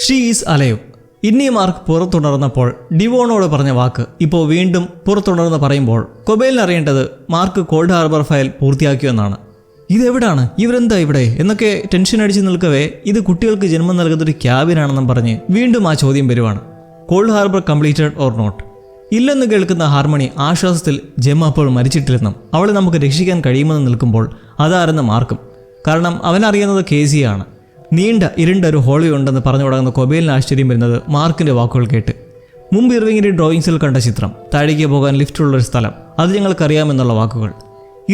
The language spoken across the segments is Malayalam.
She is alive. ഇന്നി മാർക്ക് പുറത്തുണർന്നപ്പോൾ ഡിവോണോട് പറഞ്ഞ വാക്ക് ഇപ്പോൾ വീണ്ടും പുറത്തുണർന്ന് പറയുമ്പോൾ കൊബേലിന് അറിയേണ്ടത് മാർക്ക് കോൾഡ് ഹാർബർ ഫയൽ പൂർത്തിയാക്കിയെന്നാണ്. ഇതെവിടാണ്, ഇവരെന്താ ഇവിടെ എന്നൊക്കെ ടെൻഷൻ അടിച്ച് നിൽക്കവേ ഇത് കുട്ടികൾക്ക് ജന്മം നൽകുന്നൊരു ക്യാബിനാണെന്നും പറഞ്ഞ് വീണ്ടും ആ ചോദ്യം വരുവാണ്. Cold harbour completed or not? ഇല്ലെന്ന് കേൾക്കുന്ന ഹാർമണി ആശ്വാസത്തിൽ ജെം അപ്പോൾ മരിച്ചിട്ടില്ലെന്നും അവളെ നമുക്ക് രക്ഷിക്കാൻ കഴിയുമെന്ന് നിൽക്കുമ്പോൾ അതാരെന്ന് മാർക്കും. കാരണം അവനറിയുന്നത് കേസിയാണ്. നീണ്ട ഇരുണ്ട ഒരു ഹോളി ഉണ്ടെന്ന് പറഞ്ഞു തുടങ്ങുന്ന കൊബേലിന് ആശ്ചര്യം വരുന്നത് മാർക്കിൻ്റെ വാക്കുകൾ കേട്ട്. മുമ്പ് ഇർവിങ്ങിൻ്റെ ഡ്രോയിങ്സിൽ കണ്ട ചിത്രം, താഴേക്ക് പോകാൻ ലിഫ്റ്റുള്ളൊരു സ്ഥലം, അത് ഞങ്ങൾക്കറിയാമെന്നുള്ള വാക്കുകൾ.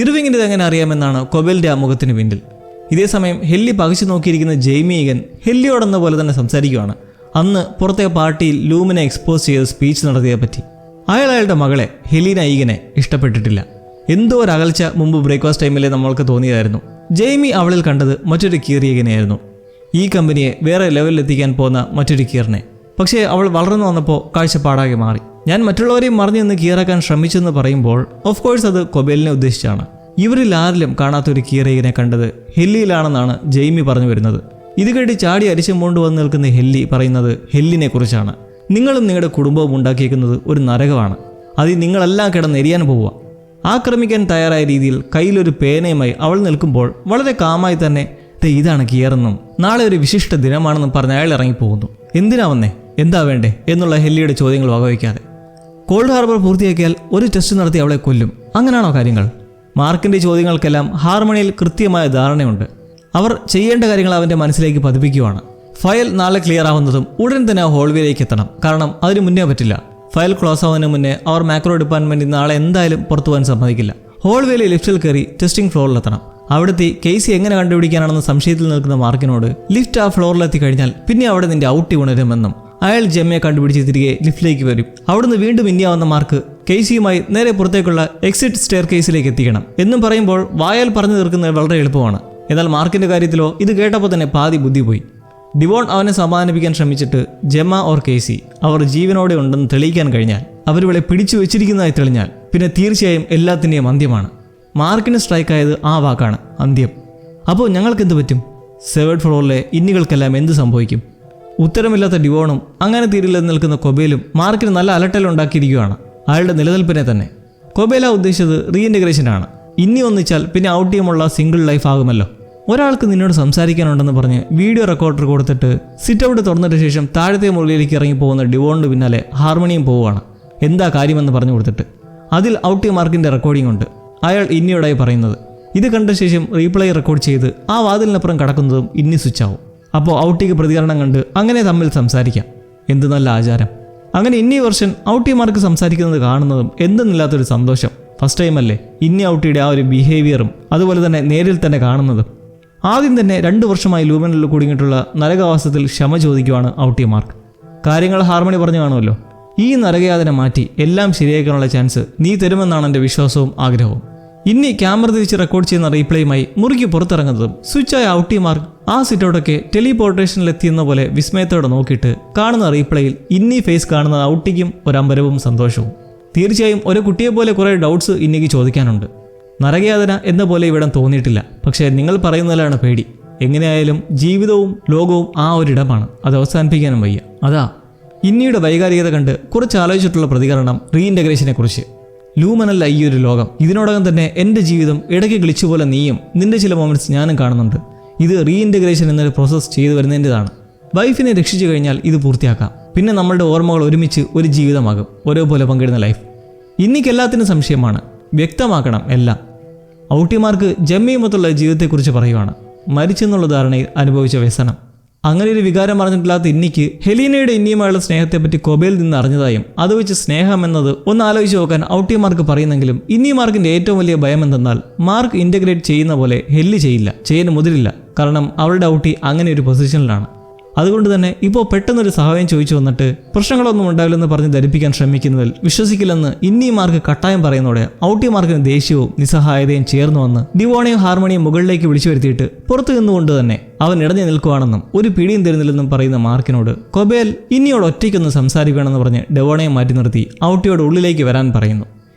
ഇർവിങ്ങിൻ്റെ എങ്ങനെ അറിയാമെന്നാണ് കൊബേലിൻ്റെ ആ മുഖത്തിന് പിന്നിൽ. ഇതേസമയം ഹെല്ലി പകച്ചു നോക്കിയിരിക്കുന്ന ജെയ്മി ഈഗൻ ഹെല്ലിയോടെന്ന പോലെ തന്നെ സംസാരിക്കുകയാണ്. അന്ന് പുറത്തെ പാർട്ടിയിൽ ലൂമിനെ എക്സ്പോസ് ചെയ്ത് സ്പീച്ച് നടത്തിയതിനെപ്പറ്റി. അയാളുടെ മകളെ ഹെലീന ഈഗനെ ഇഷ്ടപ്പെട്ടിട്ടില്ല. എന്തോ ഒരു അകൽച്ച മുമ്പ് ബ്രേക്ക്ഫാസ്റ്റ് ടൈമിലെ നമ്മൾക്ക് തോന്നിയതായിരുന്നു. ജെയ്മി അവളിൽ കണ്ടത് മറ്റൊരു കീറിയകനെയായിരുന്നു. ഈ കമ്പനിയെ വേറെ ലെവലിലെത്തിക്കാൻ പോകുന്ന മറ്റൊരു കീറിനെ. പക്ഷേ അവൾ വളർന്നു വന്നപ്പോൾ കാഴ്ചപ്പാടാകെ മാറി. ഞാൻ മറ്റുള്ളവരെയും മറിഞ്ഞു നിന്ന് കീറാക്കാൻ ശ്രമിച്ചെന്ന് പറയുമ്പോൾ ഓഫ് കോഴ്സ് അത് കൊബേലിനെ ഉദ്ദേശിച്ചാണ്. ഇവരിൽ ആരിലും കാണാത്തൊരു കീറിയകനെ കണ്ടത് ഹെല്ലിയിലാണെന്നാണ് ജെയ്മി പറഞ്ഞു വരുന്നത്. ഇത് കേട്ട് ചാടി അരിശം കൊണ്ടുവന്ന് നിൽക്കുന്ന ഹെല്ലി പറയുന്നത് ഹെല്ലിനെ കുറിച്ചാണ്. നിങ്ങളും നിങ്ങളുടെ കുടുംബവും ഉണ്ടാക്കിയിരിക്കുന്നത് ഒരു നരകമാണ്. അതിൽ നിങ്ങളെല്ലാം കിടന്നെരിയാൻ പോവുക. ആക്രമിക്കാൻ തയ്യാറായ രീതിയിൽ കയ്യിലൊരു പേനയുമായി അവൾ നിൽക്കുമ്പോൾ വളരെ കാമായി തന്നെ ഇതാണ് കിയറെന്നും നാളെ ഒരു വിശിഷ്ട ദിനമാണെന്നും പറഞ്ഞ് അയാൾ ഇറങ്ങിപ്പോകുന്നു. എന്തിനാ വന്നേ, എന്താ വേണ്ടേ എന്നുള്ള ഹെല്ലിയുടെ ചോദ്യങ്ങൾ വകവയ്ക്കാതെ. കോൾഡ് ഹാർബർ പൂർത്തിയാക്കിയാൽ ഒരു ടെസ്റ്റ് നടത്തി അവളെ കൊല്ലും, അങ്ങനെയാണോ കാര്യങ്ങൾ? മാർക്കിൻ്റെ ചോദ്യങ്ങൾക്കെല്ലാം ഹാർമണിയിൽ കൃത്യമായ ധാരണയുണ്ട്. അവർ ചെയ്യേണ്ട കാര്യങ്ങൾ അവൻ്റെ മനസ്സിലേക്ക് പതിപ്പിക്കുകയാണ്. ഫയൽ നാളെ ക്ലിയർ ആവുന്നതും ഉടൻ തന്നെ ആ ഹോൾവേയിലേക്ക് എത്തണം. കാരണം അതിന് മുന്നേ പറ്റില്ല. ഫയൽ ക്ലോസ് ആവുന്നതിന് മുന്നേ അവർ മാക്രോ ഡിപ്പാർട്ട്മെൻറ്റിൽ നാളെ എന്തായാലും പുറത്തു പോകാൻ സമ്മതിക്കില്ല. ഹോൾവേയിൽ ലിഫ്റ്റിൽ കയറി ടെസ്റ്റിംഗ് ഫ്ലോറിലെത്തണം. അവിടുത്തെ കേസ് എങ്ങനെ കണ്ടുപിടിക്കാനാണെന്ന് സംശയത്തിൽ നിൽക്കുന്ന മാർക്കിനോട് ലിഫ്റ്റ് ആ ഫ്ലോറിലെത്തി കഴിഞ്ഞാൽ പിന്നെ അവിടെ നിന്റെ ഔട്ടി ഉണരുമെന്നും അയാൾ ജെമ്മയെ കണ്ടുപിടിച്ച് തിരികെ ലിഫ്റ്റിലേക്ക് വരും. അവിടുന്ന് വീണ്ടും ഇന്ത്യാവുന്ന മാർക്ക് കേസിയുമായി നേരെ പുറത്തേക്കുള്ള എക്സിറ്റ് സ്റ്റെയർ കേസിലേക്ക് എത്തിക്കണം എന്നും പറയുമ്പോൾ വായാൽ പറഞ്ഞു തീർക്കുന്നത് വളരെ എളുപ്പമാണ്. എന്നാൽ മാർക്കിൻ്റെ കാര്യത്തിലോ ഇത് കേട്ടപ്പോൾ തന്നെ പാതി ബുദ്ധി പോയി. ഡിവോൺ അവനെ സമാധാനിപ്പിക്കാൻ ശ്രമിച്ചിട്ട് ജെമ്മ ഓർ കേസി അവർ ജീവനോടെ ഉണ്ടെന്ന് തെളിയിക്കാൻ കഴിഞ്ഞാൽ, അവരിവളെ പിടിച്ചു വെച്ചിരിക്കുന്നതായി തെളിഞ്ഞാൽ പിന്നെ തീർച്ചയായും എല്ലാത്തിൻ്റെയും അന്ത്യമാണ്. മാർക്കിന് സ്ട്രൈക്കായത് ആ വാക്കാണ്, അന്ത്യം. അപ്പോൾ ഞങ്ങൾക്കെന്ത് പറ്റും? സെവേർഡ് ഫ്ലോറിലെ ഇന്നികൾക്കെല്ലാം എന്ത് സംഭവിക്കും? ഉത്തരമില്ലാത്ത ഡിവോണും അങ്ങനെ തീരില്ലെന്ന് നിൽക്കുന്ന കൊബേലും മാർക്കിന് നല്ല അലട്ടലുണ്ടാക്കിയിരിക്കുകയാണ്, അയാളുടെ നിലനിൽപ്പിനെ തന്നെ. കൊബേല ഉദ്ദേശിച്ചത് റീഇൻറ്റഗ്രേഷനാണ്. ഇന്നി ഒന്നിച്ചാൽ പിന്നെ ഔട്ട് ചെയ്യുമുള്ള സിംഗിൾ ലൈഫ് ആകുമല്ലോ. ഒരാൾക്ക് നിന്നോട് സംസാരിക്കാനുണ്ടെന്ന് പറഞ്ഞ് വീഡിയോ റെക്കോർഡർ കൊടുത്തിട്ട് സിറ്റ് ഔട്ട് തുറന്നിട്ട് ശേഷം താഴത്തെ മുറിയിലേക്ക് ഇറങ്ങി പോകുന്ന ഡിവോണിന് പിന്നാലെ ഹാർമണിയും പോവുകയാണ്. എന്താ കാര്യമെന്ന് പറഞ്ഞു കൊടുത്തിട്ട്. അതിൽ ഔട്ട് മാർക്കിൻ്റെ റെക്കോർഡിംഗ് ഉണ്ട്. അയാൾ ഇന്നിയോടായി പറയുന്നത്. ഇത് കണ്ട ശേഷം റീപ്ലൈ റെക്കോർഡ് ചെയ്ത് ആ വാതിലിനപ്പുറം കടക്കുന്നതും ഇന്നി സ്വിച്ച് ആവും. അപ്പോൾ ഔട്ടിക്ക് പ്രതികരണം കണ്ട് അങ്ങനെ തമ്മിൽ സംസാരിക്കാം. എന്ത് നല്ല ആചാരം. അങ്ങനെ ഇന്നി വെർഷൻ ഔട്ടി മാർക്ക് സംസാരിക്കുന്നത് കാണുന്നതും എന്തെന്നില്ലാത്തൊരു സന്തോഷം. ഫസ്റ്റ് ടൈം അല്ലേ ഇന്നി ഔട്ടിയുടെ ആ ഒരു ബിഹേവിയറും അതുപോലെ തന്നെ നേരിൽ തന്നെ കാണുന്നതും. ആദ്യം തന്നെ 2 വർഷമായി ലൂമിനിൽ കുടുങ്ങിയിട്ടുള്ള നരകവാസത്തിൽ ക്ഷമ ചോദിക്കുവാണ് ഔട്ടി മാർക്ക്. കാര്യങ്ങൾ ഹാർമണി പറഞ്ഞു കാണുമല്ലോ. ഈ നരകയാതന മാറ്റി എല്ലാം ശരിയാക്കാനുള്ള ചാൻസ് നീ തരുമെന്നാണ് എൻ്റെ വിശ്വാസവും ആഗ്രഹവും. ഇന്നി ക്യാമറ തിരിച്ച് റെക്കോർഡ് ചെയ്യുന്ന റീപ്ലേയുമായി മുറിക്ക് പുറത്തിറങ്ങുന്നതും സ്വിച്ചായ ഔട്ടി മാർക്ക് ആ സിറ്റൗട്ടൊക്കെ ടെലിപോർട്ടേഷനിലെത്തിയെന്ന പോലെ വിസ്മയത്തോടെ നോക്കിയിട്ട് കാണുന്ന റീപ്ലേയിൽ ഇന്നി ഫേസ് കാണുന്ന ഔട്ടിക്കും ഒരമ്പരവും സന്തോഷവും. തീർച്ചയായും ഒരു കുട്ടിയെപ്പോലെ കുറേ ഡൗട്ട്സ് ഇന്നിക്ക് ചോദിക്കാനുണ്ട്. നരകയാതന എന്ന പോലെ ഇവിടം തോന്നിയിട്ടില്ല. പക്ഷേ നിങ്ങൾ പറയുന്നതിലാണ് പേടി. എങ്ങനെയായാലും ജീവിതവും ലോകവും ആ ഒരിടമാണ്, അത് അവസാനിപ്പിക്കാനും വയ്യ. അതാ ഇന്നിയുടെ വൈകാരികത കണ്ട് കുറച്ച് ആലോചിച്ചിട്ടുള്ള പ്രതികരണം റീഇൻറ്റഗ്രേഷനെ കുറിച്ച്. ലൂമനല്ല ഈ ഒരു ലോകം. ഇതിനോടകം തന്നെ എൻ്റെ ജീവിതം ഇടയ്ക്ക് ഗ്ലിച്ച് പോലെ നീയും നിന്റെ ചില മൊമെന്റ്സ് ഞാനും കാണുന്നുണ്ട്. ഇത് റീഇൻറ്റഗ്രേഷൻ എന്നൊരു പ്രോസസ്സ് ചെയ്തു വരുന്നതിൻ്റെതാണ്. വൈഫിനെ രക്ഷിച്ചു കഴിഞ്ഞാൽ ഇത് പൂർത്തിയാക്കാം. പിന്നെ നമ്മളുടെ ഓർമ്മകൾ ഒരുമിച്ച് ഒരു ജീവിതമാകും, ഒരേപോലെ പങ്കിടുന്ന ലൈഫ്. ഇന്നിക്ക് എല്ലാത്തിനും സംശയമാണ്. വ്യക്തമാക്കണം എല്ലാം. ഔട്ടിമാർക്ക് ജമ്മിയുമൊത്തുള്ള ജീവിതത്തെക്കുറിച്ച് പറയുവാണ്. മരിച്ചെന്നുള്ള ധാരണയിൽ അനുഭവിച്ച വ്യസനം. അങ്ങനെ ഒരു വികാരം പറഞ്ഞിട്ടില്ലാത്ത ഇന്നിക്ക് ഹെലീനയുടെ ഇന്നിയുമായുള്ള സ്നേഹത്തെപ്പറ്റി കൊബേലിൽ നിന്ന് അറിഞ്ഞതായും അത് വെച്ച് സ്നേഹം എന്നത് ഒന്ന് ആലോചിച്ച് നോക്കാൻ ഔട്ടി മാർക്ക് പറയുന്നെങ്കിലും ഇന്നി മാർക്കിൻ്റെ ഏറ്റവും വലിയ ഭയം എന്തെന്നാൽ മാർക്ക് ഇൻ്റഗ്രേറ്റ് ചെയ്യുന്ന പോലെ ഹെല്ലി ചെയ്യില്ല, ചെയ്യാൻ മുതിരില്ല. കാരണം അവളുടെ ഔട്ടി അങ്ങനെ ഒരു പൊസിഷനിലാണ്. അതുകൊണ്ട് തന്നെ ഇപ്പോൾ പെട്ടെന്നൊരു സഹായം ചോദിച്ചു വന്നിട്ട് പ്രശ്നങ്ങളൊന്നും ഉണ്ടാവില്ലെന്ന് പറഞ്ഞ് ധരിപ്പിക്കാൻ ശ്രമിക്കുന്നതിൽ വിശ്വസിക്കില്ലെന്ന് ഇന്നി മാർക്ക് കട്ടായം പറയുന്നതോടെ ഔട്ടി മാർക്കിന് ദേഷ്യവും നിസ്സഹായതയും ചേർന്ന് വന്ന് ഡിവോണയും ഹാർമണിയും മുകളിലേക്ക് വിളിച്ചു വരുത്തിയിട്ട് പുറത്തു നിന്നുകൊണ്ട് തന്നെ അവൻ ഇടഞ്ഞു നിൽക്കുവാണെന്നും ഒരു പിടിയും തരുന്നില്ലെന്നും പറയുന്ന മാർക്കിനോട് കൊബേൽ ഇന്നിയോട് ഒറ്റയ്ക്കൊന്ന് സംസാരിക്കണമെന്ന് പറഞ്ഞ് ഡിവോണയെ മാറ്റി നിർത്തി ഔട്ടിയോട് ഉള്ളിലേക്ക് വരാൻ പറയുന്നു.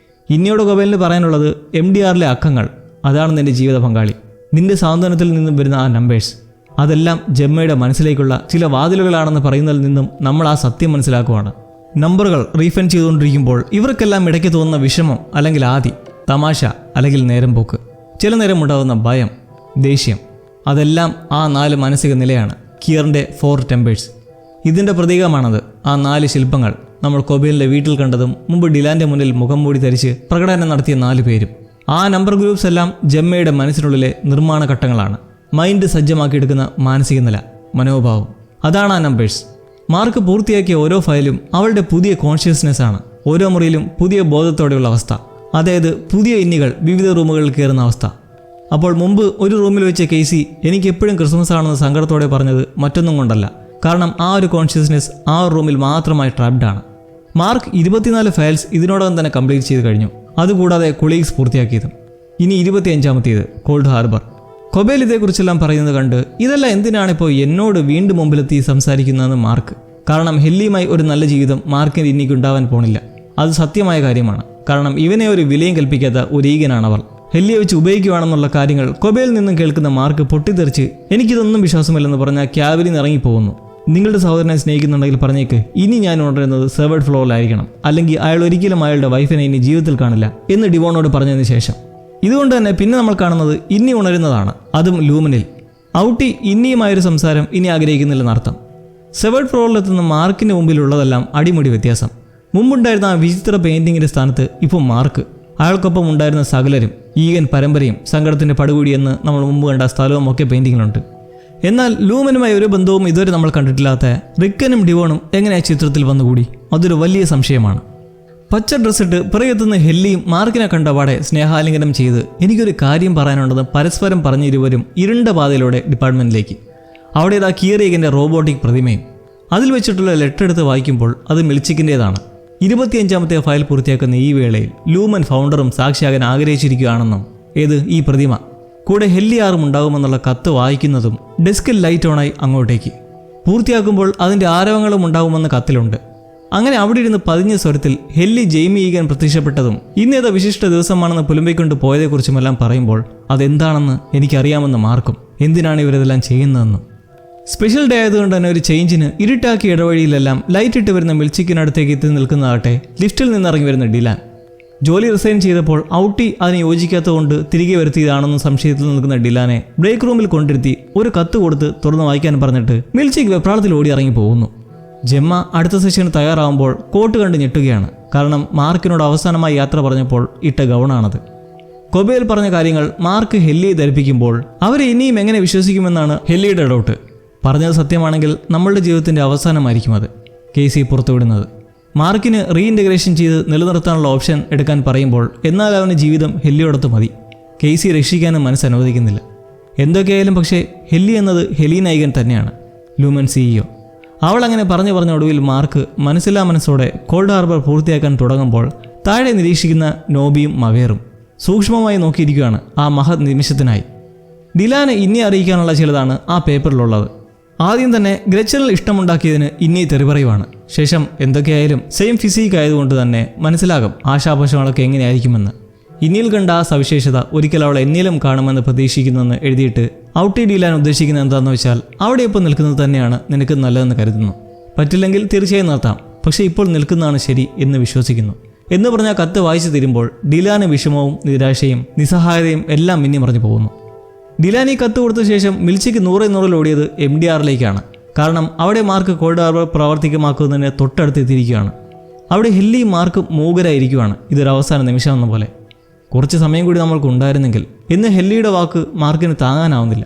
ഇന്നിയോട് കൊബേലിന് പറയാനുള്ളത് MDRലെ അക്കങ്ങൾ, അതാണ് നിന്റെ ജീവിത പങ്കാളി. നിന്റെ സാന്ത്വനത്തിൽ നിന്നും വരുന്ന ആ നമ്പേഴ്സ്, അതെല്ലാം ജെമ്മയുടെ മനസ്സിലേക്കുള്ള ചില വാതിലുകളാണെന്ന് പറയുന്നതിൽ നിന്നും നമ്മൾ ആ സത്യം മനസ്സിലാക്കുവാണ്. നമ്പറുകൾ റീഫണ്ട് ചെയ്തുകൊണ്ടിരിക്കുമ്പോൾ ഇവർക്കെല്ലാം ഇടയ്ക്ക് തോന്നുന്ന വിഷമം അല്ലെങ്കിൽ ആദി, തമാശ അല്ലെങ്കിൽ നേരം പോക്ക്, ചില നേരം ഉണ്ടാകുന്ന ഭയം, ദേഷ്യം, അതെല്ലാം ആ 4 മാനസിക നിലയാണ് കിയറിൻ്റെ 4 ടെമ്പേഴ്സ്. ഇതിൻ്റെ പ്രതീകമാണത് ആ 4 ശില്പങ്ങൾ നമ്മൾ കൊബേലിൻ്റെ വീട്ടിൽ കണ്ടതും മുമ്പ് ഡിലാൻ്റെ മുന്നിൽ മുഖം മൂടി ധരിച്ച് പ്രകടനം നടത്തിയ 4 പേരും. ആ നമ്പർ ഗ്രൂപ്പ്സ് എല്ലാം ജെമ്മയുടെ മനസ്സിനുള്ളിലെ നിർമ്മാണ ഘട്ടങ്ങളാണ്. മൈൻഡ് സജ്ജമാക്കിയെടുക്കുന്ന മാനസിക നില, മനോഭാവം, അതാണ് ആ നമ്പേഴ്സ്. മാർക്ക് പൂർത്തിയാക്കിയ ഓരോ ഫയലും അവളുടെ പുതിയ കോൺഷ്യസ്നെസ് ആണ്. ഓരോ മുറിയിലും പുതിയ ബോധത്തോടെയുള്ള അവസ്ഥ, അതായത് പുതിയ ഇന്നികൾ വിവിധ റൂമുകളിൽ കയറുന്ന അവസ്ഥ. അപ്പോൾ മുമ്പ് ഒരു റൂമിൽ വെച്ച കേസി എനിക്ക് എപ്പോഴും ക്രിസ്മസ് ആണെന്ന് സങ്കടത്തോടെ പറഞ്ഞത് മറ്റൊന്നും കൊണ്ടല്ല, കാരണം ആ ഒരു കോൺഷ്യസ്നെസ് ആ ഒരു റൂമിൽ മാത്രമായി ട്രാപ്ഡാണ്. മാർക്ക് 24 ഫയൽസ് ഇതിനോടകം തന്നെ കംപ്ലീറ്റ് ചെയ്ത് കഴിഞ്ഞു. അതുകൂടാതെ കൊളീഗ്സ് പൂർത്തിയാക്കിയതും. ഇനി 25ാമത്തേത് കോൾഡ് ഹാർബർ. കൊബേൽ ഇതേക്കുറിച്ചെല്ലാം പറയുന്നത് കണ്ട് ഇതെല്ലാം എന്തിനാണിപ്പോൾ എന്നോട് വീണ്ടും മുമ്പിലെത്തി സംസാരിക്കുന്നതെന്ന് മാർക്ക്. കാരണം ഹെല്ലിയുമായി ഒരു നല്ല ജീവിതം മാർക്കിന് ഇനിക്ക് ഉണ്ടാവാൻ പോണില്ല. അത് സത്യമായ കാര്യമാണ്. കാരണം ഇവനെ ഒരു വിലയും കൽപ്പിക്കാത്ത ഒരു ഈഗനാണവർ. ഹെല്ലിയെ വെച്ച് ഉപയോഗിക്കുകയാണെന്നുള്ള കാര്യങ്ങൾ കൊബേലിൽ നിന്നും കേൾക്കുന്ന മാർക്ക് പൊട്ടിത്തെറിച്ച് എനിക്കിതൊന്നും വിശ്വാസമില്ലെന്ന് പറഞ്ഞാൽ ക്യാബിനിൽ നിന്ന് ഇറങ്ങിപ്പോകുന്നു. നിങ്ങളുടെ സഹോദരനെ സ്നേഹിക്കുന്നുണ്ടെങ്കിൽ പറഞ്ഞേക്ക്, ഇനി ഞാൻ ഉണരുന്നത് സെർവേഡ് ഫ്ലോറിലായിരിക്കണം, അല്ലെങ്കിൽ അയാൾ ഒരിക്കലും അയാളുടെ വൈഫിനെ ഇനി ജീവിതത്തിൽ കാണില്ല എന്ന് ഡിവോണോട് പറഞ്ഞതിന് ശേഷം. ഇതുകൊണ്ട് തന്നെ പിന്നെ നമ്മൾ കാണുന്നത് ഇന്നി ഉണരുന്നതാണ്, അതും ലൂമിനിൽ. ഔട്ടി ഇന്നിയുമായൊരു സംസാരം ഇനി ആഗ്രഹിക്കുന്നില്ലെന്നർത്ഥം. സെർവേഡ് ഫ്ലോറിലെത്തുന്ന മാർക്കിൻ്റെ മുമ്പിലുള്ളതെല്ലാം അടിമുടി വ്യത്യാസം. മുമ്പുണ്ടായിരുന്ന ആ വിചിത്ര പെയിൻറ്റിങ്ങിൻ്റെ സ്ഥാനത്ത് ഇപ്പോൾ മാർക്ക്, അയാൾക്കൊപ്പം ഉണ്ടായിരുന്ന സകലരും, ഈഗൻ പരമ്പരയും സങ്കടത്തിൻ്റെ പടുകൂടിയെന്ന് നമ്മൾ മുമ്പ് കണ്ട സ്ഥലവും ഒക്കെ പെയിൻറ്റിങ്ങിലുണ്ട്. എന്നാൽ ലൂമനുമായി ഒരു ബന്ധവും ഇതുവരെ നമ്മൾ കണ്ടിട്ടില്ലാത്ത റിക്കനും ഡിവോണും എങ്ങനെ ചിത്രത്തിൽ വന്നുകൂടി? അതൊരു വലിയ സംശയമാണ്. പച്ച ഡ്രസ്സിട്ട് പിറകെത്തുന്ന ഹെല്ലിയും മാർക്കിനെ കണ്ടപാടെ സ്നേഹാലിംഗനം ചെയ്ത് എനിക്കൊരു കാര്യം പറയാനുണ്ടെന്ന് പരസ്പരം പറഞ്ഞ ഇരുവരും ഇരുണ്ട പാതയിലൂടെ ഡിപ്പാർട്ട്മെൻറ്റിലേക്ക്. അവിടെ ഇതാ കിയറീഗൻ്റെ റോബോട്ടിക് പ്രതിമയും. അതിൽ വെച്ചിട്ടുള്ള ലെറ്റർ എടുത്ത് വായിക്കുമ്പോൾ അത് മിൽച്ചിക്കിൻ്റേതാണ്. 25ാമത്തെ ഫയൽ പൂർത്തിയാക്കുന്ന ഈ വേളയിൽ ലൂമൻ ഫൗണ്ടറും സാക്ഷിയാകാൻ ആഗ്രഹിച്ചിരിക്കുകയാണെന്നും ഈ പ്രതിമ കൂടെ ഹെല്ലിയാറും ഉണ്ടാകുമെന്നുള്ള കത്ത് വായിക്കുന്നതും ഡെസ്കിൽ ലൈറ്റ് ഓണായി അങ്ങോട്ടേക്ക്. പൂർത്തിയാക്കുമ്പോൾ അതിൻ്റെ ആരവങ്ങളും ഉണ്ടാകുമെന്ന് കത്തിലുണ്ട്. അങ്ങനെ അവിടെ ഇരുന്ന് പതിഞ്ഞ സ്വരത്തിൽ ഹെല്ലി ജെയ്മി ഈഗൻ പ്രത്യക്ഷപ്പെട്ടതും ഇന്നേത വിശിഷ്ട ദിവസമാണെന്ന് പുലമ്പിക്കൊണ്ട് പോയതേക്കുറിച്ചുമെല്ലാം പറയുമ്പോൾ അതെന്താണെന്ന് എനിക്കറിയാമെന്ന് മാർക്കും, എന്തിനാണ് ഇവരിതെല്ലാം ചെയ്യുന്നതെന്നും. സ്പെഷ്യൽ ഡേ ആയതുകൊണ്ട് തന്നെ ഒരു ചേഞ്ചിന് ഇരുട്ടാക്കിയ ഇടവഴിയിലെല്ലാം ലൈറ്റ് ഇട്ട് വരുന്ന മിൽച്ചിക്കിനടുത്തേക്ക് എത്തി നിൽക്കുന്നതാട്ടെ ലിഫ്റ്റിൽ നിന്നിറങ്ങി വരുന്ന ഡിലാൻ. ജോലി റിസൈൻ ചെയ്തപ്പോൾ ഔട്ടി അതിനെ യോജിക്കാത്തതുകൊണ്ട് തിരികെ വരുത്തിയതാണെന്ന് സംശയത്തിൽ നിൽക്കുന്ന ഡിലാനെ ബ്രേക്ക് റൂമിൽ കൊണ്ടിരുത്തി ഒരു കത്ത് കൊടുത്ത് തുറന്ന് വായിക്കാൻ പറഞ്ഞിട്ട് മിൽച്ചിക്ക് വെപ്രാളത്തിൽ ഓടി ഇറങ്ങി പോകുന്നു. ജെമ്മ അടുത്ത സെഷന് തയ്യാറാവുമ്പോൾ കോട്ട് കണ്ട് ഞെട്ടുകയാണ്. കാരണം മാർക്കിനോട് അവസാനമായി യാത്ര പറഞ്ഞപ്പോൾ ഇട്ട ഗൗണാണത്. കൊബേൽ പറഞ്ഞ കാര്യങ്ങൾ മാർക്ക് ഹെല്ലിയെ ധരിപ്പിക്കുമ്പോൾ അവരെ ഇനിയും എങ്ങനെ വിശ്വസിക്കുമെന്നാണ് ഹെല്ലിയുടെ ഡൗട്ട്. പറഞ്ഞത് സത്യമാണെങ്കിൽ നമ്മളുടെ ജീവിതത്തിൻ്റെ അവസാനമായിരിക്കും അത് കേസി പുറത്തുവിടുന്നത്. മാർക്കിന് റീഇൻറ്റഗ്രേഷൻ ചെയ്ത് നിലനിർത്താനുള്ള ഓപ്ഷൻ എടുക്കാൻ പറയുമ്പോൾ എന്നാൽ അവന് ജീവിതം ഹെല്ലിയോടൊത്ത് മതി. കേസി രക്ഷിക്കാനും മനസ്സനുവദിക്കുന്നില്ല. എന്തൊക്കെയായാലും പക്ഷേ ഹെല്ലി എന്നത് ഹെലീന ഈഗൻ തന്നെയാണ്, ലൂമൻ CEO. അവൾ അങ്ങനെ പറഞ്ഞ ഒടുവിൽ മാർക്ക് മനസ്സില്ലാ മനസ്സോടെ കോൾഡ് ഹാർബർ പൂർത്തിയാക്കാൻ തുടങ്ങുമ്പോൾ താഴെ നിരീക്ഷിക്കുന്ന നോബിയും മവേറും സൂക്ഷ്മമായി നോക്കിയിരിക്കുകയാണ് ആ മഹത് നിമിഷത്തിനായി. ഡിലാനെ ഇനി അറിയിക്കാനുള്ള ചിലതാണ് ആ പേപ്പറിലുള്ളത്. ആദ്യം തന്നെ ഗ്രച്ചനിൽ ഇഷ്ടമുണ്ടാക്കിയതിന് ഇനി തെറിപറയുവാണ്. ശേഷം എന്തൊക്കെയായാലും സെയിം ഫിസിക് ആയതുകൊണ്ട് തന്നെ മനസ്സിലാകും ആശാപാശങ്ങളൊക്കെ എങ്ങനെയായിരിക്കുമെന്ന്. ഇനിയിൽ കണ്ട ആ സവിശേഷത ഒരിക്കൽ അവൾ എന്നിലും കാണുമെന്ന് പ്രതീക്ഷിക്കുന്നെന്ന് എഴുതിയിട്ട് ഔട്ടി ഡീലാൻ ഉദ്ദേശിക്കുന്നത് എന്താണെന്ന് വെച്ചാൽ അവിടെ ഇപ്പോൾ നിൽക്കുന്നത് തന്നെയാണ് നിനക്ക് നല്ലതെന്ന് കരുതുന്നു. പറ്റില്ലെങ്കിൽ തീർച്ചയായും നിർത്താം, പക്ഷേ ഇപ്പോൾ നിൽക്കുന്നതാണ് ശരി എന്ന് വിശ്വസിക്കുന്നു എന്ന് പറഞ്ഞാൽ കത്ത് വായിച്ചു തീരുമ്പോൾ ഡിലാന് വിഷമവും നിരാശയും നിസ്സഹായതയും എല്ലാം മിന്നി മറിഞ്ഞു പോകുന്നു. ഡിലാൻ ഈ കത്ത് കൊടുത്ത ശേഷം മിൽച്ചിക്ക് 100 ഓടിയത് MDRലേക്കാണ്. കാരണം അവിടെ മാർക്ക് കോൾഡ് ഹാർബർ പ്രാവർത്തികമാക്കുന്നതിന് തൊട്ടടുത്തെത്തിയിരിക്കുകയാണ്. അവിടെ ഹെല്ലിയും മാർക്കും മൂകരായിരിക്കുകയാണ്. ഇതൊരു അവസാന നിമിഷമെന്ന പോലെ. കുറച്ച് സമയം കൂടി നമ്മൾക്ക് ഉണ്ടായിരുന്നെങ്കിൽ എന്ന് ഹെല്ലിയുടെ വാക്ക് മാർക്കിന് താങ്ങാനാവുന്നില്ല.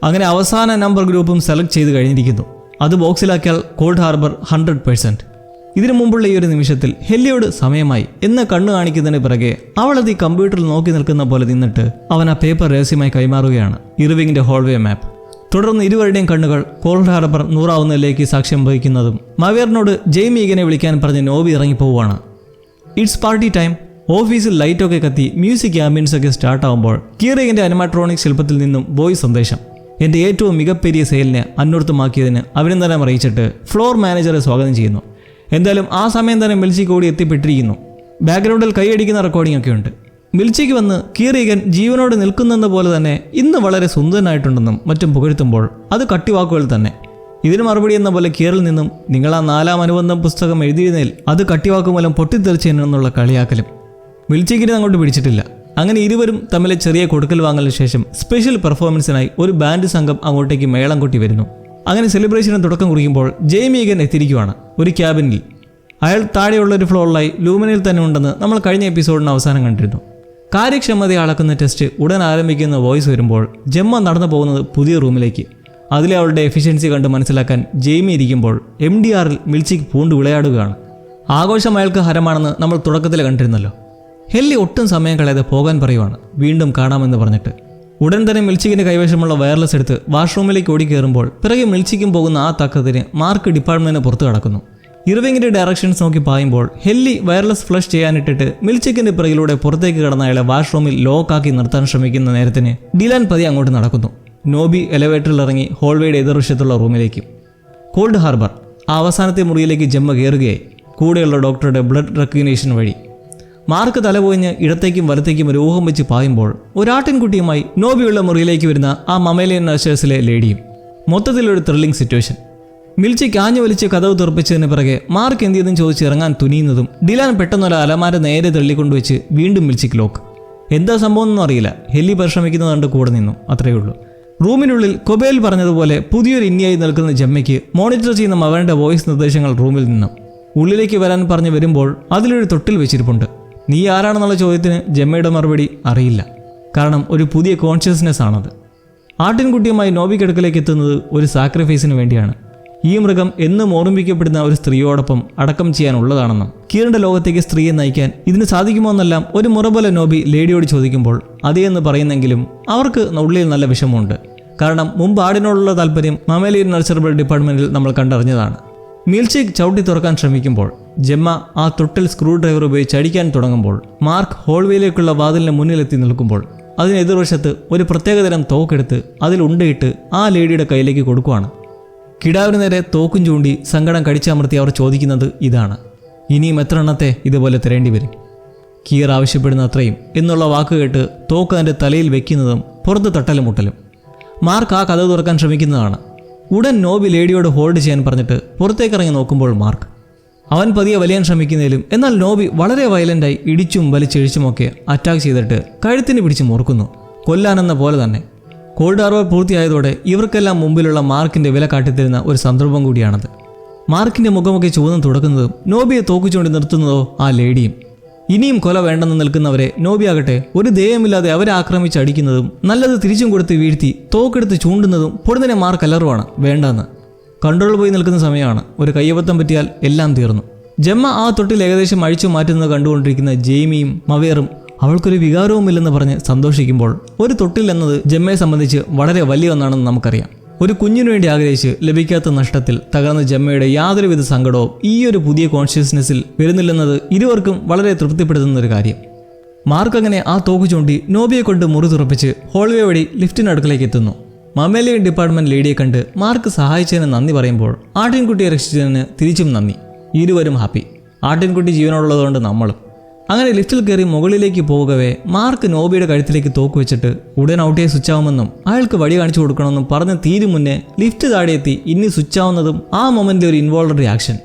അങ്ങനെ അവസാന നമ്പർ ഗ്രൂപ്പും സെലക്ട് ചെയ്ത് കഴിഞ്ഞിരിക്കുന്നു. അത് ബോക്സിലാക്കിയാൽ കോൾഡ് ഹാർബർ 100%. ഇതിനു മുമ്പുള്ള ഈ ഒരു നിമിഷത്തിൽ ഹെല്ലിയോട് സമയമായി എന്ന് കണ്ണു കാണിക്കുന്നതിന് പിറകെ അവളത് ഈ കമ്പ്യൂട്ടറിൽ നോക്കി നിൽക്കുന്ന പോലെ നിന്നിട്ട് അവൻ ആ പേപ്പർ രഹസ്യമായി കൈമാറുകയാണ്, ഇർവിങ്ങിന്റെ ഹോൾവേ മാപ്പ്. തുടർന്ന് ഇരുവരുടെയും കണ്ണുകൾ കോൾഡ് ഹാർബർ 100 സാക്ഷ്യം വഹിക്കുന്നതും മവേറിനോട് ജെയ്മി ഈഗനെ വിളിക്കാൻ പറഞ്ഞ് നോബി ഇറങ്ങിപ്പോവുകയാണ്. It's party time. ഓഫീസിൽ ലൈറ്റൊക്കെ കത്തി മ്യൂസിക് ആംബിയൻസ് ഒക്കെ സ്റ്റാർട്ടാവുമ്പോൾ കിയറീഗിന്റെ അനിമാട്രോണിക് ശില്പത്തിൽ നിന്നും വോയിസ് സന്ദേശം. എൻ്റെ ഏറ്റവും മികപ്പെരിയ സെയിലിനെ അന്വർത്ഥമാക്കിയതിന് അഭിനന്ദനം അറിയിച്ചിട്ട് ഫ്ലോർ മാനേജറെ സ്വാഗതം ചെയ്യുന്നു. എന്തായാലും ആ സമയം തന്നെ മിൽച്ചിക്ക് ഓടി എത്തിപ്പെട്ടിരിക്കുന്നു. ബാക്ക്ഗ്രൗണ്ടിൽ കൈയടിക്കുന്ന റെക്കോർഡിംഗ് ഒക്കെ ഉണ്ട്. മിൽച്ചിക്ക് വന്ന് കീറിയകൻ ജീവനോട് നിൽക്കുന്നെന്ന പോലെ തന്നെ ഇന്ന് വളരെ സുന്ദരനായിട്ടുണ്ടെന്നും മറ്റും പുകഴ്ത്തുമ്പോൾ അത് കട്ടിവാക്കുകൾ തന്നെ. ഇതിന് മറുപടി എന്ന പോലെ കീറിൽ നിന്നും നിങ്ങൾ ആ 4-ാം അനുബന്ധം പുസ്തകം എഴുതിയിരുന്നതിൽ അത് കട്ടിവാക്കുമൂലം പൊട്ടിത്തെറിച്ചെന്നുള്ള കളിയാക്കലും മിൽച്ചിക്കിനെ അങ്ങോട്ട് പിടിച്ചിട്ടില്ല. അങ്ങനെ ഇരുവരും തമ്മിലെ ചെറിയ കൊടുക്കൽ വാങ്ങലിന് ശേഷം സ്പെഷ്യൽ പെർഫോമൻസിനായി ഒരു ബാൻഡ് സംഘം അങ്ങോട്ടേക്ക് മേളം കൊട്ടി വരുന്നു. അങ്ങനെ സെലിബ്രേഷന് തുടക്കം കുറിക്കുമ്പോൾ ജെയ്മി ഈഗൻ എത്തിയിരിക്കുവാണ് ഒരു ക്യാബിനിൽ. അയാൾ താഴെയുള്ള ഒരു ഫ്ലോറിലായി ലൂമിനിൽ തന്നെ ഉണ്ടെന്ന് നമ്മൾ കഴിഞ്ഞ എപ്പിസോഡിന് അവസാനം കണ്ടിരുന്നു. കാര്യക്ഷമതയെ അളക്കുന്ന ടെസ്റ്റ് ഉടൻ ആരംഭിക്കുന്ന വോയിസ് വരുമ്പോൾ ജെമ്മ നടന്നു പോകുന്നത് പുതിയ റൂമിലേക്ക്. അതിലെ അവളുടെ എഫിഷ്യൻസി കണ്ട് മനസ്സിലാക്കാൻ ജെയ്മി ഇരിക്കുമ്പോൾ MDRൽ മിൽച്ചിക്ക് പൂണ്ട് വിളയാടുകയാണ്. ആഘോഷം അയാൾക്ക് ഹരമാണെന്ന് നമ്മൾ തുടക്കത്തിൽ കണ്ടിരുന്നല്ലോ. ഹെല്ലി ഒട്ടും സമയം കളയാതെ പോകാൻ പറയുവാണ്, വീണ്ടും കാണാമെന്ന് പറഞ്ഞിട്ട്. ഉടൻ തന്നെ മിൽച്ചിക്കിൻ്റെ കൈവശമുള്ള വയർലെസ് എടുത്ത് വാഷ്റൂമിലേക്ക് ഓടിക്കയറുമ്പോൾ പിറകെ മിൽച്ചിക്കും പോകുന്ന ആ തക്കത്തിന് മാർക്ക് ഡിപ്പാർട്ട്മെന്റിന് പുറത്ത് കടക്കുന്നു. ഇർവിങ്ങിന്റെ ഡയറക്ഷൻസ് നോക്കി പായുമ്പോൾ ഹെല്ലി വയർലെസ് ഫ്ലഷ് ചെയ്യാനിട്ടിട്ട് മിൽച്ചിക്കിന്റെ പിറകിലൂടെ പുറത്തേക്ക് കടന്ന അയാളെ വാഷ്റൂമിൽ ലോക്കാക്കി നിർത്താൻ ശ്രമിക്കുന്ന നേരത്തിന് ഡിലാൻ പതി അങ്ങോട്ട് നടക്കുന്നു. നോബി എലവേറ്ററിൽ ഇറങ്ങി ഹോൾവേയുടെ എതിർവശത്തുള്ള റൂമിലേക്ക്. കോൾഡ് ഹാർബർ ആ അവസാനത്തെ മുറിയിലേക്ക് ജെമ്മ കയറുകയായി, കൂടെയുള്ള ഡോക്ടറുടെ ബ്ലഡ് റെക്കഗ്നീഷൻ വഴി. മാർക്ക് തലപോയിഞ്ഞ് ഇടത്തേക്കും വലത്തേക്കും ഒരു ഊഹം വെച്ച് പായുമ്പോൾ ഒരാട്ടിൻകുട്ടിയുമായി നോബിയുള്ള മുറിയിലേക്ക് വരുന്ന ആ മമേലിയൻ നഴ്സേഴ്സിലെ ലേഡിയും. മൊത്തത്തിലൊരു ത്രില്ലിംഗ് സിറ്റുവേഷൻ. മിൽച്ചി കാഞ്ഞു വലിച്ച് കതവ് തുറപ്പിച്ചതിന് പിറകെ മാർക്ക് എന്തെന്നും ചോദിച്ച് ഇറങ്ങാൻ തുനിയുന്നതും ഡിലാൻ പെട്ടെന്നൊരു അലമാര നേരെ തള്ളിക്കൊണ്ടുവച്ച് വീണ്ടും മിൽച്ചിക്ക് ലോക്ക്. എന്താ സംഭവം ഒന്നും അറിയില്ല. ഹെല്ലി പരിശ്രമിക്കുന്നത് കണ്ട് കൂടെ നിന്നു, അത്രയേ ഉള്ളൂ. റൂമിനുള്ളിൽ കൊബേൽ പറഞ്ഞതുപോലെ പുതിയൊരു ഇന്ത്യയായി നിൽക്കുന്ന ജെമ്മയ്ക്ക് മോണിറ്റർ ചെയ്യുന്ന മകന്റെ വോയിസ് നിർദ്ദേശങ്ങൾ റൂമിൽ നിന്നും ഉള്ളിലേക്ക് വരാൻ പറഞ്ഞു വരുമ്പോൾ അതിലൊരു തൊട്ടിൽ വെച്ചിരിപ്പുണ്ട്. നീ ആരാണെന്നുള്ള ചോദ്യത്തിന് ജെമ്മയുടെ മറുപടി അറിയില്ല. കാരണം ഒരു പുതിയ കോൺഷ്യസ്നെസ് ആണത്. ആട്ടിൻകുട്ടിയുമായി നോബിക്കടുക്കലേക്ക് എത്തുന്നത് ഒരു സാക്രിഫൈസിന് വേണ്ടിയാണ്. ഈ മൃഗം എന്നും ഓർമ്മിക്കപ്പെടുന്ന ഒരു സ്ത്രീയോടൊപ്പം അടക്കം ചെയ്യാനുള്ളതാണെന്നും കീറിന്റെ ലോകത്തേക്ക് സ്ത്രീയെ നയിക്കാൻ ഇതിന് സാധിക്കുമോ എന്നെല്ലാം ഒരു മുറ പോലെ നോബി ലേഡിയോട് ചോദിക്കുമ്പോൾ അതേയെന്ന് പറയുന്നെങ്കിലും അവർക്ക് ഉള്ളിൽ നല്ല വിഷമമുണ്ട്. കാരണം മുമ്പ് ആടിനോടുള്ള താല്പര്യം മമേലിയൻ നഴ്സറബിൾ ഡിപ്പാർട്ട്മെന്റിൽ നമ്മൾ കണ്ടറിഞ്ഞതാണ്. മിൽച്ചിക്ക് ചവിട്ടി തുറക്കാൻ ശ്രമിക്കുമ്പോൾ ജെമ്മ ആ തൊട്ടിൽ സ്ക്രൂ ഡ്രൈവർ ഉപയോഗിച്ച് അടിക്കാൻ തുടങ്ങുമ്പോൾ മാർക്ക് ഹോൾവേയിലേക്കുള്ള വാതിലിന് മുന്നിലെത്തി നിൽക്കുമ്പോൾ അതിന് എതിർവശത്ത് ഒരു പ്രത്യേകതരം തോക്കെടുത്ത് അതിൽ ഉണ്ടയിട്ട് ആ ലേഡിയുടെ കയ്യിലേക്ക് കൊടുക്കുവാണ്. കിടാവിന് നേരെ തോക്കും ചൂണ്ടി സങ്കടം കടിച്ചമർത്തി അവർ ചോദിക്കുന്നത് ഇതാണ്, ഇനിയും എത്ര എണ്ണത്തെ ഇതുപോലെ തരേണ്ടി വരും? കീർ ആവശ്യപ്പെടുന്ന അത്രയും എന്നുള്ള വാക്ക് കേട്ട് തോക്ക് അതിൻ്റെ തലയിൽ വെക്കുന്നതും പുറത്ത് തട്ടലും മുട്ടലും. മാർക്ക് ആ കഥ തുറക്കാൻ ശ്രമിക്കുന്നതാണ്. ഉടൻ നോബി ലേഡിയോട് ഹോൾഡ് ചെയ്യാൻ പറഞ്ഞിട്ട് പുറത്തേക്കിറങ്ങി നോക്കുമ്പോൾ മാർക്ക് അവൻ പതിയെ വലിയാൻ ശ്രമിക്കുന്നതിലും എന്നാൽ നോബി വളരെ വയലൻ്റായി ഇടിച്ചും വലിച്ചെഴിച്ചുമൊക്കെ അറ്റാക്ക് ചെയ്തിട്ട് കഴുത്തിന് പിടിച്ച് മുറുക്കുന്നു, കൊല്ലാനെന്ന പോലെ തന്നെ. കോൾഡ് ഹാർബർ പൂർത്തിയായതോടെ ഇവർക്കെല്ലാം മുമ്പിലുള്ള മാർക്കിൻ്റെ വില കാട്ടിത്തരുന്ന ഒരു സന്ദർഭം കൂടിയാണത്. മാർക്കിൻ്റെ മുഖമൊക്കെ ചുവന്ന് തുടക്കുന്നതും നോബിയെ തോക്കുചൂണ്ടി നിർത്തുന്നതോ ആ ലേഡിയും. ഇനിയും കൊല വേണ്ടെന്ന് നിൽക്കുന്നവരെ നോബിയാകട്ടെ ഒരു ദേയമില്ലാതെ അവരെ ആക്രമിച്ച് അടിക്കുന്നതും നല്ലത് തിരിച്ചും കൊടുത്ത് വീഴ്ത്തി തോക്കെടുത്ത് ചൂണ്ടുന്നതും പൊടുന്നതിനെ മാർക്ക് അലറുവാണ് വേണ്ടെന്ന്. കൺട്രോൾ പോയി നിൽക്കുന്ന സമയമാണ്. ഒരു കയ്യബദ്ധം പറ്റിയാൽ എല്ലാം തീർന്നു. ജെമ്മ ആ തൊട്ടിൽ ഏകദേശം അഴിച്ചു മാറ്റുന്നത് കണ്ടുകൊണ്ടിരിക്കുന്ന ജെയ്മിയും മവേറും അവൾക്കൊരു വികാരവുമില്ലെന്ന് പറഞ്ഞ് സന്തോഷിക്കുമ്പോൾ ഒരു തൊട്ടിൽ എന്നത് ജെമ്മയെ സംബന്ധിച്ച് വളരെ വലിയ ഒന്നാണെന്ന് നമുക്കറിയാം. ഒരു കുഞ്ഞിനു വേണ്ടി ആഗ്രഹിച്ച് ലഭിക്കാത്ത നഷ്ടത്തിൽ തകർന്ന ജെമ്മയുടെ യാതൊരുവിധ സങ്കടവും ഈ ഒരു പുതിയ കോൺഷ്യസ്നെസ്സിൽ വരുന്നില്ലെന്നത് ഇരുവർക്കും വളരെ തൃപ്തിപ്പെടുത്തുന്ന ഒരു കാര്യം. മാർക്ക് അങ്ങനെ ആ തോക്ക് ചൂണ്ടി നോബിയെ കൊണ്ട് മുറി തുറപ്പിച്ച് ഹോൾവേ വഴി ലിഫ്റ്റിനടുക്കലേക്ക് എത്തുന്നു. മമേലിയൻ ഡിപ്പാർട്ട്മെന്റ് ലേഡിയെ കണ്ട് മാർക്ക് സഹായിച്ചതിന് നന്ദി പറയുമ്പോൾ ആട്ടിൻകുട്ടിയെ രക്ഷിച്ചതിന് തിരിച്ചും നന്ദി. ഇരുവരും ഹാപ്പി. ആട്ടിൻകുട്ടി ജീവനുള്ളതുകൊണ്ട് നമ്മളും. അങ്ങനെ ലിഫ്റ്റിൽ കയറി മുകളിലേക്ക് പോകവേ മാർക്ക് നോബിയുടെ കഴുത്തിലേക്ക് തോക്ക് വെച്ചിട്ട് ഉടൻ ഔട്ടേ സ്വിച്ച് ആവുമെന്നും അയാൾക്ക് വഴി കാണിച്ചു കൊടുക്കണമെന്നും പറഞ്ഞ് തീരും മുന്നേ ലിഫ്റ്റ് താഴെയെത്തി ഇനി സ്വിച്ച് ആവുന്നതും ആ മൊമെന്റിൽ ഒരു ഇൻവോൾവറി ആക്ഷൻ.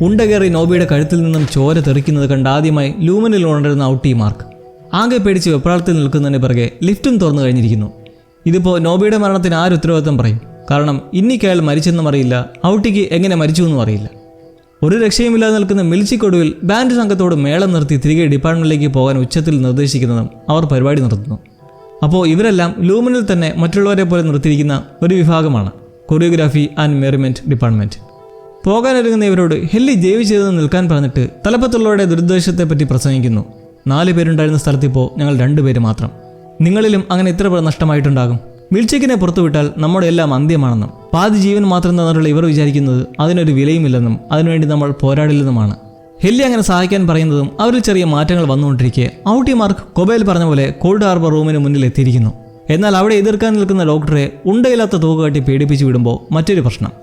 ഉണ്ട കയറി നോബിയുടെ കഴുത്തിൽ നിന്നും ചോര തെറിക്കുന്നത് കണ്ട് ആദ്യമായി ലൂമനിൽ ഉണരുന്ന ഔട്ടി മാർക്ക് ആകെ പേടിച്ച് വെപ്രാളത്തിൽ നിൽക്കുന്നതിന് പിറകെ ലിഫ്റ്റും തുറന്നു കഴിഞ്ഞിരിക്കുന്നു. ഇതിപ്പോൾ നോബിയുടെ മരണത്തിന് ആര് ഉത്തരവാദിത്തം പറയും? കാരണം ഇന്നിക്കയാൾ മരിച്ചെന്നും അറിയില്ല, ഔട്ടിക്ക് എങ്ങനെ മരിച്ചു എന്നും അറിയില്ല. ഒരു രക്ഷയുമില്ലാതെ നിൽക്കുന്ന മിൽച്ചിക്കൊടുവിൽ ബാൻഡ് സംഘത്തോട് മേളം നിർത്തി തിരികെ ഡിപ്പാർട്ട്മെന്റിലേക്ക് പോകാൻ ഉച്ചത്തിൽ നിർദ്ദേശിക്കുന്നതും അവർ പരിപാടി നിർത്തുന്നു. അപ്പോൾ ഇവരെല്ലാം ലൂമനിൽ തന്നെ മറ്റുള്ളവരെ പോലെ നിർത്തിയിരിക്കുന്ന ഒരു വിഭാഗമാണ് കൊറിയോഗ്രാഫി ആൻഡ് മെറിമെന്റ് ഡിപ്പാർട്ട്മെന്റ്. പോകാനൊരുങ്ങുന്ന ഇവരോട് ഹെല്ലി ജൈവ് ചെയ്ത് നിൽക്കാൻ പറഞ്ഞിട്ട് തലപ്പത്തുള്ളവരുടെ ദുരുദ്ദേശത്തെപ്പറ്റി പ്രസംഗിക്കുന്നു. 4 പേരുണ്ടായിരുന്ന സ്ഥലത്തിപ്പോൾ ഞങ്ങൾ 2 പേര് മാത്രം. നിങ്ങളിലും അങ്ങനെ ഇത്ര പേർ നഷ്ടമായിട്ടുണ്ടാകും. മിൽച്ചിക്കിനെ പുറത്തുവിട്ടാൽ നമ്മുടെ എല്ലാം അന്ത്യമാണെന്നും പാതി ജീവൻ മാത്രം തന്നിട്ടുള്ള ഇവർ വിചാരിക്കുന്നത് അതിനൊരു വിലയുമില്ലെന്നും അതിനുവേണ്ടി നമ്മൾ പോരാടില്ലെന്നുമാണ്. ഹെല്ലി അങ്ങനെ സഹായിക്കാൻ പറയുന്നതും അവരിൽ ചെറിയ മാറ്റങ്ങൾ വന്നുകൊണ്ടിരിക്കെ ഔട്ടി മാർക്ക് കൊബേൽ പറഞ്ഞ പോലെ കോൾഡ് ഹാർബർ റൂമിന് മുന്നിൽ എത്തിയിരിക്കുന്നു. എന്നാൽ അവിടെ എതിർക്കാൻ നിൽക്കുന്ന ഡോക്ടറെ ഉണ്ടയില്ലാത്ത തോക്ക് കാട്ടി പേടിപ്പിച്ച് വിടുമ്പോൾ മറ്റൊരു പ്രശ്നം.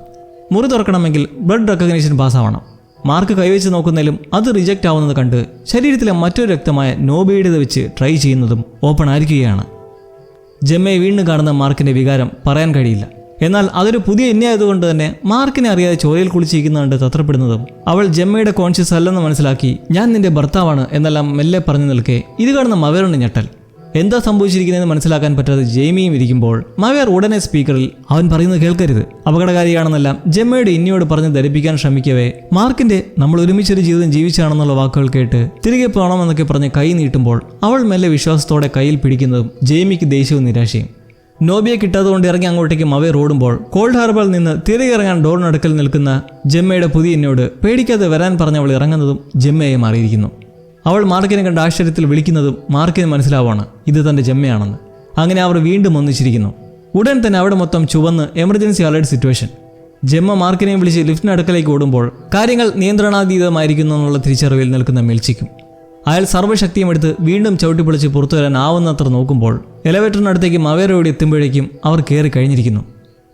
മുറി തുറക്കണമെങ്കിൽ ബ്ലഡ് റെക്കഗ്നീഷൻ പാസ്സാവണം. മാർക്ക് കൈവച്ച് നോക്കുന്നതിലും അത് റിജക്റ്റ് ആവുന്നത് കണ്ട് ശരീരത്തിലെ മറ്റൊരു രക്തമായ നോബിയുടേത് വെച്ച് ട്രൈ ചെയ്യുന്നതും ഓപ്പൺ ആയിരിക്കുകയാണ്. ജെമ്മയെ വീണ്ടും കാണുന്ന മാർക്കിൻ്റെ വികാരം പറയാൻ കഴിയില്ല. എന്നാൽ അതൊരു പുതിയ ഇന്നയായതുകൊണ്ട് തന്നെ മാർക്കിനെ അറിയാതെ ചോരയിൽ കുളിച്ചിരിക്കുന്ന കണ്ട് തത്രപ്പെടുന്നതും അവൾ ജെമ്മയുടെ കോൺഷ്യസ് അല്ലെന്ന് മനസ്സിലാക്കി ഞാൻ നിന്റെ ഭർത്താവാണ് എന്നെല്ലാം മെല്ലെ പറഞ്ഞു നിൽക്കെ ഇത് കാണുന്ന മവേറിന് ഞെട്ടൽ. എന്താ സംഭവിച്ചിരിക്കുന്നതെന്ന് മനസ്സിലാക്കാൻ പറ്റാതെ ജെയ്മിയും ഇരിക്കുമ്പോൾ മവേർ ഉടനെ സ്പീക്കറിൽ അവൻ പറയുന്നത് കേൾക്കരുത്, അപകടകാരിയാണെന്നെല്ലാം ജെമ്മയുടെ ഇന്നിയോട് പറഞ്ഞ് ധരിപ്പിക്കാൻ ശ്രമിക്കവേ മാർക്കിന്റെ നമ്മൾ ഒരുമിച്ചൊരു ജീവിതം ജീവിച്ചാണെന്നുള്ള വാക്കുകൾ കേട്ട് തിരികെ പോകണമെന്നൊക്കെ പറഞ്ഞ് കൈ നീട്ടുമ്പോൾ അവൾ മെല്ലെ വിശ്വാസത്തോടെ കയ്യിൽ പിടിക്കുന്നതും ജെയ്മിക്ക് ദേഷ്യവും നിരാശയും. നോബിയെ കിട്ടാതുകൊണ്ട് ഇറങ്ങി അങ്ങോട്ടേക്ക് മവേർ ഓടുമ്പോൾ കോൾഡ് ഹാർബറിൽ നിന്ന് തിരികെ ഇറങ്ങാൻ ഡോറിനടുക്കൽ നിൽക്കുന്ന ജെമ്മയുടെ പുതിയ ഇന്നയോട് പേടിക്കാതെ വരാൻ പറഞ്ഞവൾ ഇറങ്ങുന്നതും ജെമ്മയെ മാറിയിരിക്കുന്നു. അവൾ മാർക്കിനെ കണ്ട ആശ്ചര്യത്തിൽ വിളിക്കുന്നതും മാർക്കിന് മനസ്സിലാവാണ് ഇത് തൻ്റെ ജെമ്മയാണെന്ന്. അങ്ങനെ അവർ വീണ്ടും ഒന്നിച്ചിരിക്കുന്നു. ഉടൻ തന്നെ അവിടെ മൊത്തം ചുവന്ന് എമർജൻസി അലേർട്ട് സിറ്റുവേഷൻ. ജെമ്മ മാർക്കിനെയും വിളിച്ച് ലിഫ്റ്റിന് അടുക്കലേക്ക് ഓടുമ്പോൾ കാര്യങ്ങൾ നിയന്ത്രണാതീതമായിരിക്കുന്നു എന്നുള്ള തിരിച്ചറിവിൽ നിൽക്കുന്ന മിൽച്ചിക്കും. അയാൾ സർവ്വശക്തിയും എടുത്ത് വീണ്ടും ചവിട്ടിപ്പൊളിച്ച് പുറത്തു വരാൻ ആവുന്നത്ര നോക്കുമ്പോൾ എലവേറ്ററിനടുത്തേക്ക് മവേറോട് എത്തുമ്പോഴേക്കും അവർ കയറി കഴിഞ്ഞിരിക്കുന്നു.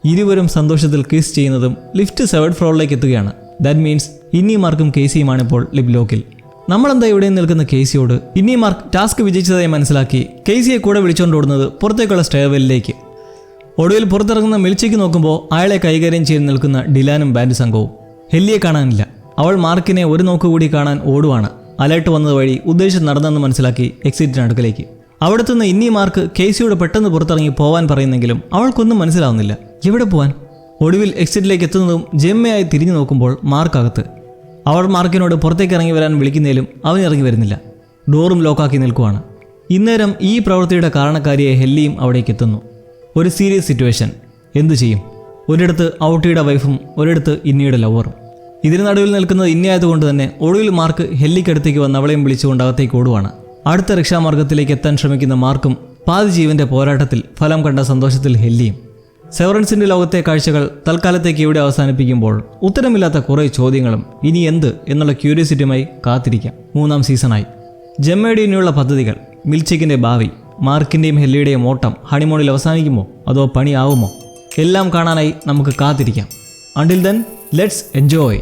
ഇരുവരും സന്തോഷത്തിൽ കിസ് ചെയ്യുന്നതും ലിഫ്റ്റ് 7th ഫ്ലോറിലേക്ക് എത്തുകയാണ്. ദാറ്റ് മീൻസ് ഇന്നി മാർക്കും കേസിയുമാണിപ്പോൾ ലിപ് ലോക്കിൽ. നമ്മളെന്താ ഇവിടെ നിൽക്കുന്ന കേസിയോട് ഇന്നി മാർക്ക് ടാസ്ക് വിജയിച്ചതായി മനസ്സിലാക്കി കേസിയെ കൂടെ വിളിച്ചുകൊണ്ടോടുന്നത് പുറത്തേക്കുള്ള സ്റ്റെയർവെല്ലിലേക്ക്. ഒടുവിൽ പുറത്തിറങ്ങുന്ന മിൽച്ചിക്ക് നോക്കുമ്പോൾ അയാളെ കൈകാര്യം ചെയ്ത് നിൽക്കുന്ന ഡിലാനും ബാൻഡ് സംഘവും. ഹെല്ലിയെ കാണാനില്ല. അവൾ മാർക്കിനെ ഒരു നോക്കുകൂടി കാണാൻ ഓടുവാണ്. അലേർട്ട് വന്നത് വഴി ഉദ്ദേശം നടന്നെന്ന് മനസ്സിലാക്കി എക്സിറ്റിന് അടുക്കലേക്ക്. അവിടെത്തുന്ന ഇന്നി മാർക്ക് കേസിയോട് പെട്ടെന്ന് പുറത്തിറങ്ങി പോവാൻ പറയുന്നെങ്കിലും അവൾക്കൊന്നും മനസ്സിലാവുന്നില്ല. എവിടെ പോവാൻ? ഒടുവിൽ എക്സിറ്റിലേക്ക് എത്തുന്നതും ജെമ്മയായി തിരിഞ്ഞു നോക്കുമ്പോൾ മാർക്ക് അകത്ത്. അവൾ മാർക്കിനോട് പുറത്തേക്ക് ഇറങ്ങി വരാൻ വിളിക്കുന്നതിലും അവൻ ഇറങ്ങി വരുന്നില്ല. ഡോറും ലോക്കാക്കി നിൽക്കുവാണ്. ഇന്നേരം ഈ പ്രവൃത്തിയുടെ കാരണക്കാരിയെ ഹെല്ലിയും അവിടേക്ക് എത്തുന്നു. ഒരു സീരിയസ് സിറ്റുവേഷൻ. എന്തു ചെയ്യും? ഒരിടത്ത് ഔട്ടിയുടെ വൈഫും ഒരിടത്ത് ഇന്നിയുടെ ലവറും. ഇതിന് നടുവിൽ നിൽക്കുന്നത് ഇന്നയായതുകൊണ്ട് തന്നെ ഒടുവിൽ മാർക്ക് ഹെല്ലിക്കടുത്തേക്ക് വന്ന് അവളെയും വിളിച്ചുകൊണ്ട് അകത്തേക്ക് ഓടുവാണ്. അടുത്ത രക്ഷാമാർഗത്തിലേക്ക് എത്താൻ ശ്രമിക്കുന്ന മാർക്കും പാതി ജീവന്റെ പോരാട്ടത്തിൽ ഫലം കണ്ട സന്തോഷത്തിൽ ഹെല്ലിയും. സെവറൻസിന്റെ ലോകത്തെ കാഴ്ചകൾ തൽക്കാലത്തേക്ക് ഇവിടെ അവസാനിപ്പിക്കുമ്പോൾ ഉത്തരമില്ലാത്ത കുറേ ചോദ്യങ്ങളും ഇനി എന്ത് എന്നുള്ള ക്യൂരിയോസിറ്റിയുമായി കാത്തിരിക്കാം 3ാം സീസണായി. ജെമ്മയുടെ ഇനിയുള്ള പദ്ധതികൾ, മിൽച്ചിക്കിന്റെ ഭാവി, മാർക്കിന്റെയും ഹെല്ലിയുടെയും ഓട്ടം ഹണിമൂണിൽ അവസാനിക്കുമോ അതോ പണിയാവുമോ? എല്ലാം കാണാനായി നമുക്ക് കാത്തിരിക്കാം. Until then let's enjoy.